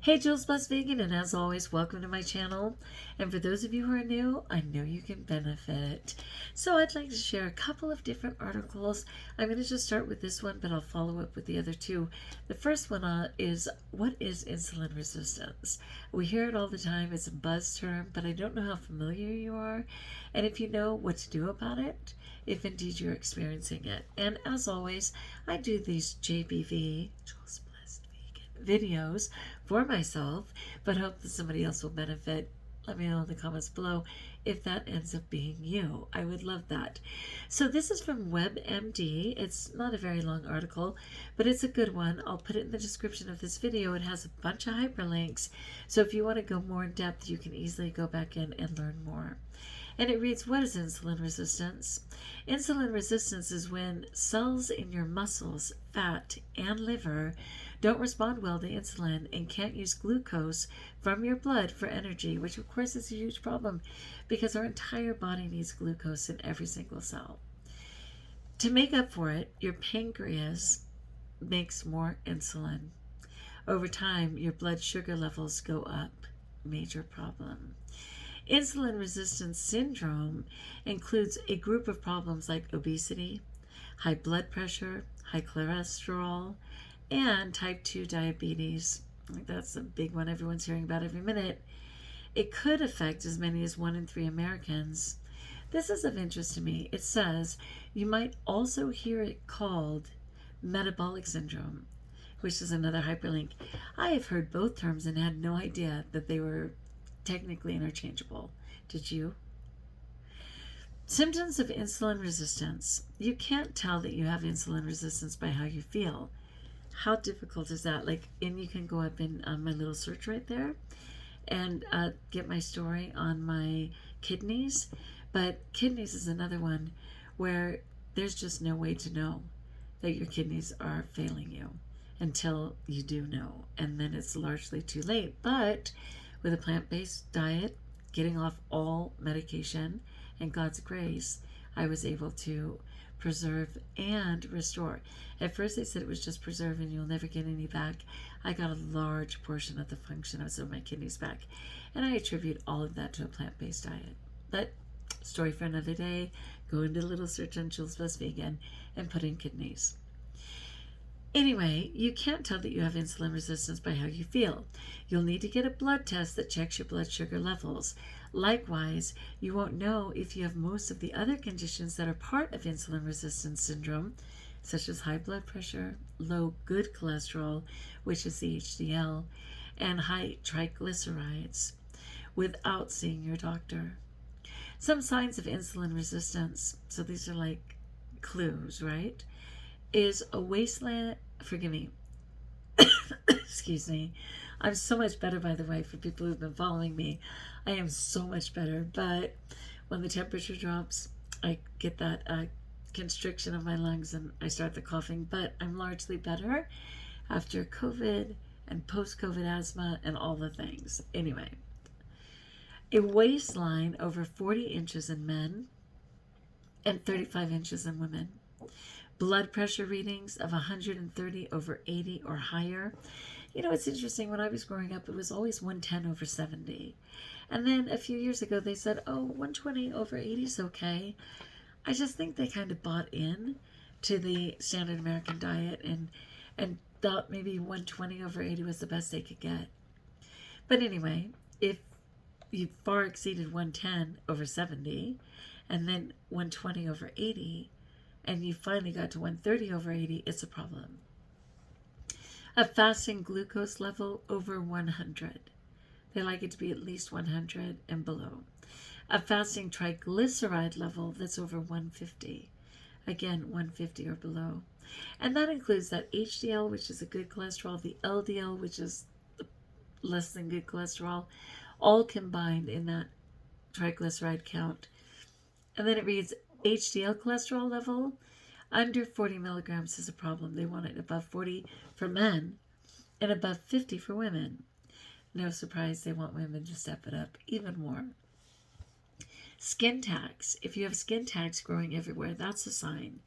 Hey, Jules Plus Vegan, and as always, welcome to my channel. And for those of you who are new, I know you can benefit. So I'd like to share a couple of different articles. I'm going to just start with this one, but I'll follow up with the other two. The first one is, what is insulin resistance? We hear it all the time. It's a buzz term, but I don't know how familiar you are, and if you know what to do about it, if indeed you're experiencing it. And as always, I do these JBV, Jules videos for myself, but hope that somebody else will benefit. Let me know in the comments below if that ends up being you. I would love that. So this is from WebMd. It's not a very long article, but it's a good one. I'll put it in the description of this video. It has a bunch of hyperlinks, so if you want to go more in depth, you can easily go back in and learn more. And it reads, what is insulin resistance? Insulin resistance is when cells in your muscles, fat, and liver don't respond well to insulin and can't use glucose from your blood for energy, which of course is a huge problem because our entire body needs glucose in every single cell. To make up for it, your pancreas makes more insulin. Over time, your blood sugar levels go up. Major problem. Insulin resistance syndrome includes a group of problems like obesity, high blood pressure, high cholesterol, and type 2 diabetes. That's a big one everyone's hearing about every minute. It could affect as many as 1 in 3 Americans. This is of interest to me. It says you might also hear it called metabolic syndrome, which is another hyperlink. I have heard both terms and had no idea that they were technically interchangeable. Did you? Symptoms of insulin resistance. You can't tell that you have insulin resistance by how you feel. How difficult is that? And you can go up in my little search right there and get my story on my kidneys. But kidneys is another one where there's just no way to know that your kidneys are failing you until you do know. And then it's largely too late. But with a plant-based diet, getting off all medication, and God's grace, I was able to preserve and restore. At first they said it was just preserve and you'll never get any back. I got a large portion of the function of my kidneys back, and I attribute all of that to a plant-based diet. But story for another day. Go into a little search on Jules Plus Vegan and put in kidneys. Anyway, you can't tell that you have insulin resistance by how you feel. You'll need to get a blood test that checks your blood sugar levels. Likewise, you won't know if you have most of the other conditions that are part of insulin resistance syndrome, such as high blood pressure, low good cholesterol, which is the HDL, and high triglycerides, without seeing your doctor. Some signs of insulin resistance, so these are like clues, right? Is a wasteland, forgive me, excuse me, I'm so much better, by the way, for people who've been following me. I am so much better, but when the temperature drops, I get that constriction of my lungs and I start the coughing, but I'm largely better after COVID and post-COVID asthma and all the things. Anyway, a waistline over 40 inches in men and 35 inches in women. Blood pressure readings of 130 over 80 or higher. You know, it's interesting. When I was growing up, it was always 110 over 70. And then a few years ago, they said, oh, 120 over 80 is okay. I just think they kind of bought in to the standard American diet and thought maybe 120 over 80 was the best they could get. But anyway, if you far exceeded 110 over 70 and then 120 over 80, and you finally got to 130 over 80, it's a problem. A fasting glucose level over 100. They like it to be at least 100 and below. A fasting triglyceride level that's over 150. Again, 150 or below. And that includes that HDL, which is a good cholesterol, the LDL, which is less than good cholesterol, all combined in that triglyceride count. And then it reads, HDL cholesterol level under 40 milligrams is a problem. They want it above 40 for men and above 50 for women. No surprise, they want women to step it up even more. Skin tags. If you have skin tags growing everywhere, that's a sign.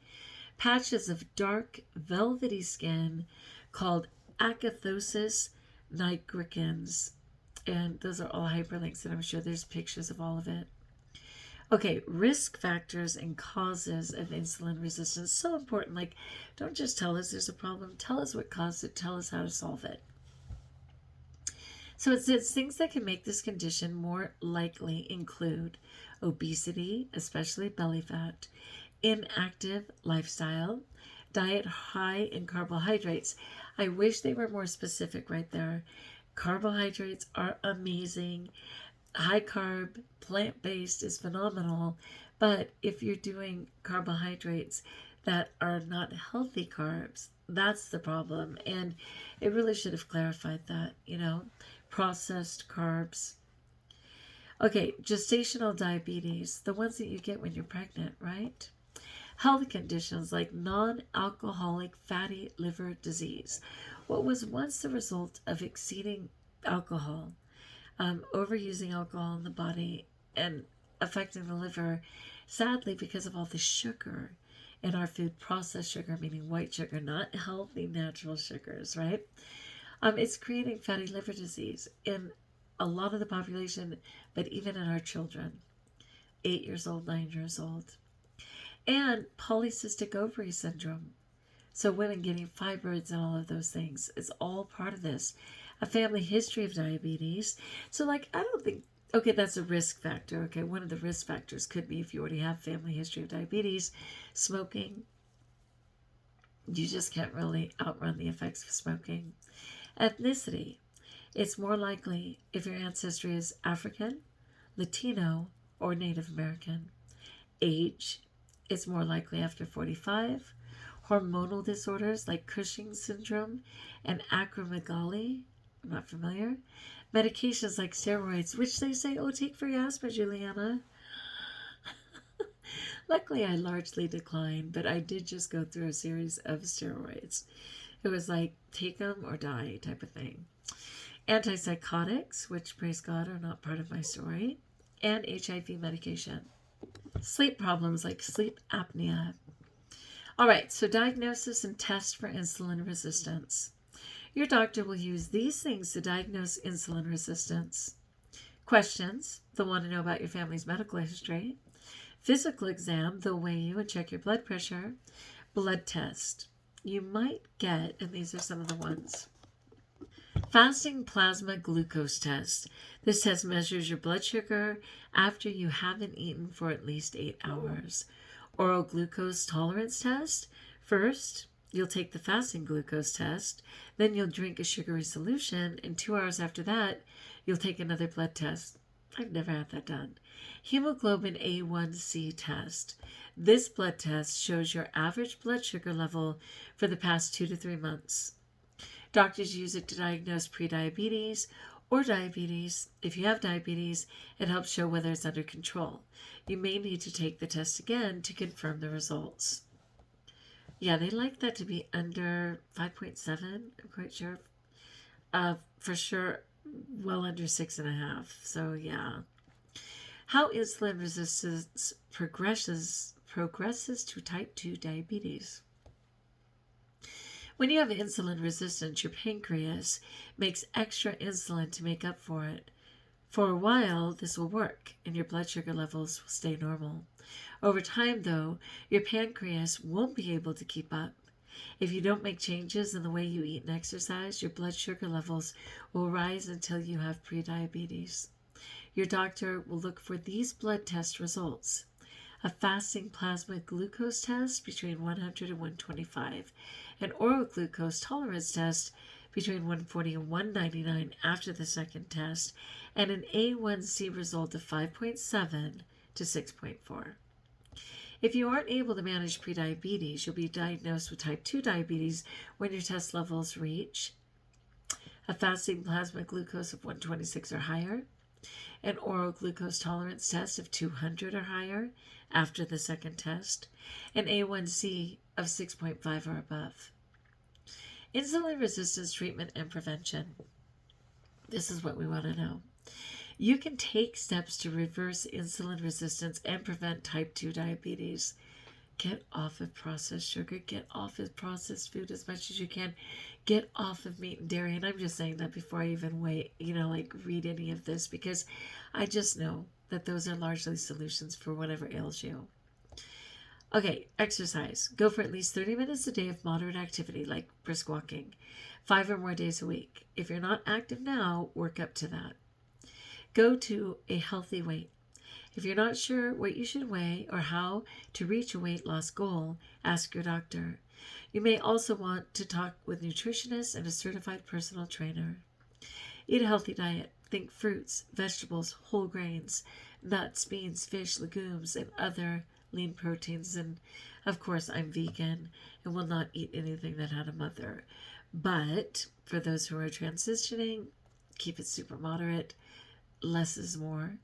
Patches of dark velvety skin called acanthosis nigricans, and those are all hyperlinks, and I'm sure there's pictures of all of it. Okay, risk factors and causes of insulin resistance. So important. Like, don't just tell us there's a problem. Tell us what caused it. Tell us how to solve it. So it says things that can make this condition more likely include obesity, especially belly fat, inactive lifestyle, diet high in carbohydrates. I wish they were more specific right there. Carbohydrates are amazing. High carb, plant-based is phenomenal, but if you're doing carbohydrates that are not healthy carbs, that's the problem. And it really should have clarified that, processed carbs. Okay, gestational diabetes, the ones that you get when you're pregnant, right? Health conditions like non-alcoholic fatty liver disease, what was once the result of exceeding alcohol, overusing alcohol in the body and affecting the liver, sadly, because of all the sugar in our food, processed sugar, meaning white sugar, not healthy natural sugars, right? It's creating fatty liver disease in a lot of the population, but even in our children, 8 years old, 9 years old. And polycystic ovary syndrome. So women getting fibroids and all of those things is all part of this. A family history of diabetes. So I don't think, okay, that's a risk factor. Okay, one of the risk factors could be if you already have family history of diabetes, smoking. You just can't really outrun the effects of smoking. Ethnicity. It's more likely if your ancestry is African, Latino, or Native American. Age. It's more likely after 45. Hormonal disorders like Cushing's syndrome and acromegaly. I'm not familiar. Medications like steroids, which they say, take for your asthma, Juliana. Luckily, I largely declined, but I did just go through a series of steroids. It was like, take them or die type of thing. Antipsychotics, which, praise God, are not part of my story. And HIV medication. Sleep problems like sleep apnea. All right, so diagnosis and test for insulin resistance. Your doctor will use these things to diagnose insulin resistance. Questions, they'll want to know about your family's medical history. Physical exam, they'll weigh you and check your blood pressure. Blood test. You might get, and these are some of the ones. Fasting plasma glucose test. This test measures your blood sugar after you haven't eaten for at least 8 hours. Oral glucose tolerance test. First, you'll take the fasting glucose test, then you'll drink a sugary solution, and 2 hours after that, you'll take another blood test. I've never had that done. Hemoglobin A1C test. This blood test shows your average blood sugar level for the past 2 to 3 months. Doctors use it to diagnose prediabetes or diabetes. If you have diabetes, it helps show whether it's under control. You may need to take the test again to confirm the results. Yeah, they like that to be under 5.7, I'm quite sure. For sure, well under 6.5. So yeah. How insulin resistance progresses to type 2 diabetes. When you have insulin resistance, your pancreas makes extra insulin to make up for it. For a while, this will work, and your blood sugar levels will stay normal. Over time, though, your pancreas won't be able to keep up. If you don't make changes in the way you eat and exercise, your blood sugar levels will rise until you have prediabetes. Your doctor will look for these blood test results. A fasting plasma glucose test between 100 and 125, an oral glucose tolerance test between 140 and 199 after the second test, and an A1C result of 5.7 to 6.4. If you aren't able to manage prediabetes, you'll be diagnosed with type 2 diabetes when your test levels reach a fasting plasma glucose of 126 or higher, an oral glucose tolerance test of 200 or higher after the second test, an A1C of 6.5 or above. Insulin resistance treatment and prevention. This is what we want to know. You can take steps to reverse insulin resistance and prevent type 2 diabetes. Get off of processed sugar. Get off of processed food as much as you can. Get off of meat and dairy. And I'm just saying that before I even read any of this, because I just know that those are largely solutions for whatever ails you. Okay, exercise. Go for at least 30 minutes a day of moderate activity, like brisk walking, 5 or more days a week. If you're not active now, work up to that. Go to a healthy weight. If you're not sure what you should weigh or how to reach a weight loss goal, ask your doctor. You may also want to talk with nutritionists and a certified personal trainer. Eat a healthy diet. Think fruits, vegetables, whole grains, nuts, beans, fish, legumes, and other lean proteins. And of course, I'm vegan and will not eat anything that had a mother. But for those who are transitioning, keep it super moderate. Less is more.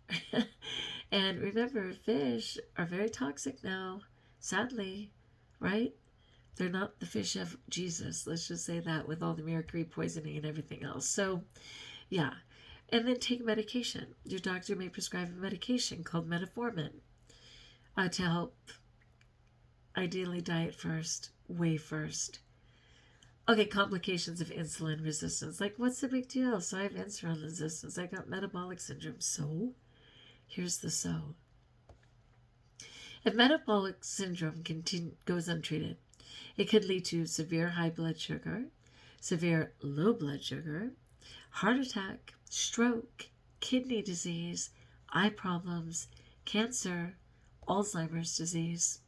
And remember, fish are very toxic now, sadly, right? They're not the fish of Jesus. Let's just say that, with all the mercury poisoning and everything else. So, yeah. And then take medication. Your doctor may prescribe a medication called metformin to help, ideally, diet first, weigh first. Okay, complications of insulin resistance. Like, what's the big deal? So I have insulin resistance. I got metabolic syndrome. So, here's the so. If metabolic syndrome goes untreated, it could lead to severe high blood sugar, severe low blood sugar, heart attack, stroke, kidney disease, eye problems, cancer, Alzheimer's disease.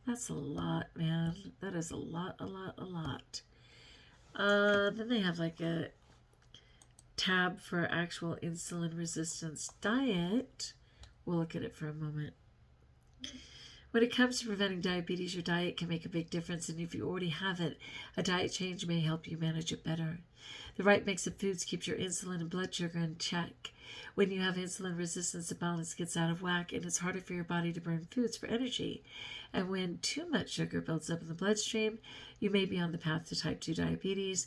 That's a lot, man. That is a lot. Then they have like a tab for actual insulin resistance diet. We'll look at it for a moment. When it comes to preventing diabetes, your diet can make a big difference, and if you already have it, a diet change may help you manage it better. The right mix of foods keeps your insulin and blood sugar in check. When you have insulin resistance, the balance gets out of whack, and it's harder for your body to burn foods for energy. And when too much sugar builds up in the bloodstream, you may be on the path to type 2 diabetes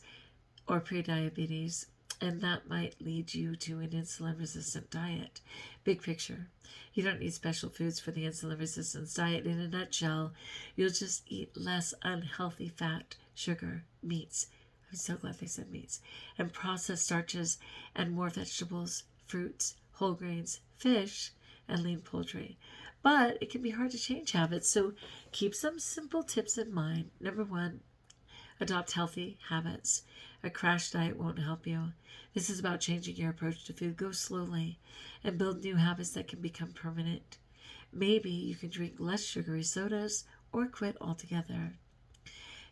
or prediabetes, and that might lead you to an insulin-resistant diet. Big picture. You don't need special foods for the insulin resistance diet. In a nutshell, you'll just eat less unhealthy fat, sugar, meats. I'm so glad they said meats. And processed starches, and more vegetables, fruits, whole grains, fish, and lean poultry. But it can be hard to change habits, so keep some simple tips in mind. Number 1, adopt healthy habits. A crash diet won't help you. This is about changing your approach to food. Go slowly and build new habits that can become permanent. Maybe you can drink less sugary sodas or quit altogether.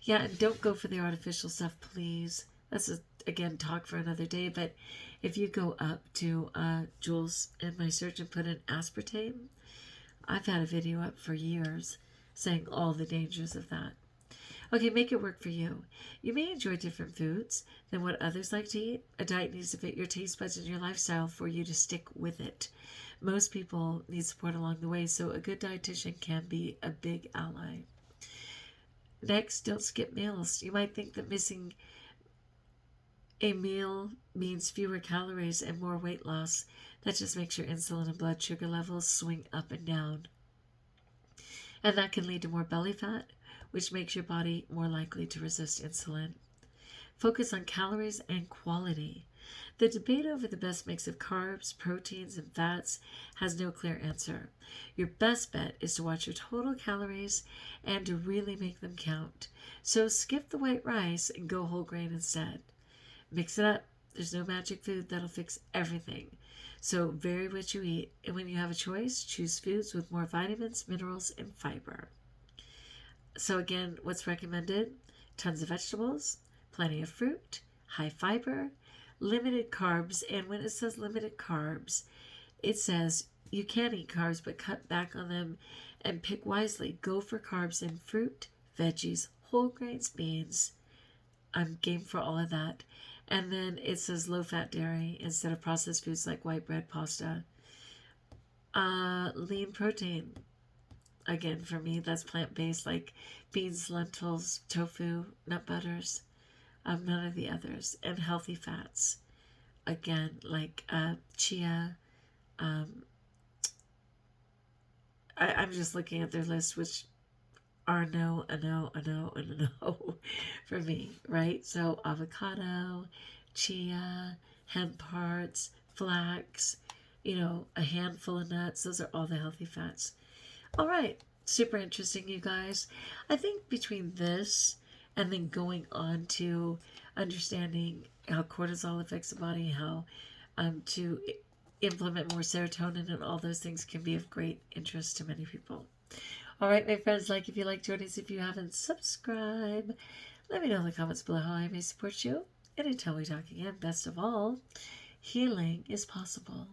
Yeah, and don't go for the artificial stuff, please. That's, again, talk for another day. But if you go up to Jules in my search and put in aspartame, I've had a video up for years saying all the dangers of that. Okay, make it work for you. You may enjoy different foods than what others like to eat. A diet needs to fit your taste buds and your lifestyle for you to stick with it. Most people need support along the way, so a good dietitian can be a big ally. Next, don't skip meals. You might think that missing a meal means fewer calories and more weight loss. That just makes your insulin and blood sugar levels swing up and down. And that can lead to more belly fat, which makes your body more likely to resist insulin. Focus on calories and quality. The debate over the best mix of carbs, proteins, and fats has no clear answer. Your best bet is to watch your total calories and to really make them count. So skip the white rice and go whole grain instead. Mix it up. There's no magic food that'll fix everything. So vary what you eat, and when you have a choice, choose foods with more vitamins, minerals, and fiber. So again, what's recommended? Tons of vegetables, plenty of fruit, high fiber, limited carbs. And when it says limited carbs, it says you can eat carbs, but cut back on them and pick wisely. Go for carbs in fruit, veggies, whole grains, beans. I'm game for all of that. And then it says low-fat dairy instead of processed foods like white bread, pasta. Lean protein. Again, for me, that's plant-based, like beans, lentils, tofu, nut butters. None of the others. And healthy fats. Again, like chia. I'm just looking at their list, which are no, a no, a no, and a no for me, right? So avocado, chia, hemp hearts, flax, a handful of nuts. Those are all the healthy fats. All right, super interesting, you guys. I think between this and then going on to understanding how cortisol affects the body, how to implement more serotonin and all those things can be of great interest to many people. All right, my friends, if you like, join us. If you haven't, subscribe. Let me know in the comments below how I may support you. And until we talk again, best of all, healing is possible.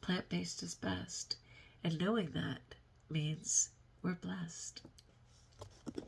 Plant-based is best. And knowing that means we're blessed.